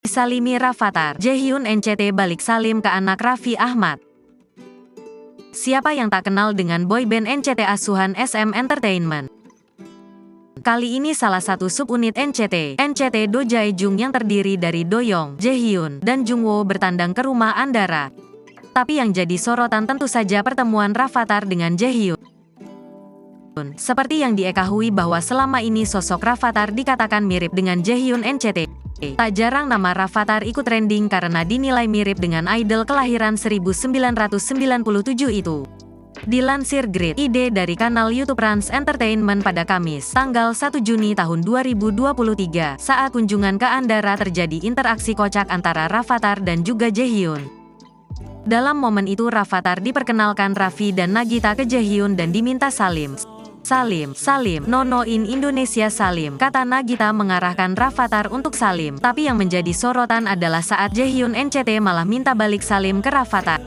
Salimi Rafattar, Jaehyun NCT balik salim ke anak Raffi Ahmad. Siapa yang tak kenal dengan boyband NCT asuhan SM Entertainment? Kali ini salah satu subunit NCT Do Jae-jung yang terdiri dari Doyoung, Jaehyun, dan Jungwoo bertandang ke rumah Andara. Tapi yang jadi sorotan tentu saja pertemuan Rafattar dengan Jaehyun. Seperti yang diketahui bahwa selama ini sosok Rafattar dikatakan mirip dengan Jaehyun NCT. Tak jarang nama Rafattar ikut trending karena dinilai mirip dengan idol kelahiran 1997 itu. Dilansir Grid ID dari kanal YouTube Rans Entertainment pada Kamis, tanggal 1 Juni tahun 2023, saat kunjungan ke Andara terjadi interaksi kocak antara Rafattar dan juga Jaehyun. Dalam momen itu Rafattar diperkenalkan Raffi dan Nagita ke Jaehyun dan diminta salim. Salim, Nono in Indonesia salim, kata Nagita mengarahkan Rafattar untuk salim. Tapi yang menjadi sorotan adalah saat Jaehyun NCT malah minta balik salim ke Rafattar.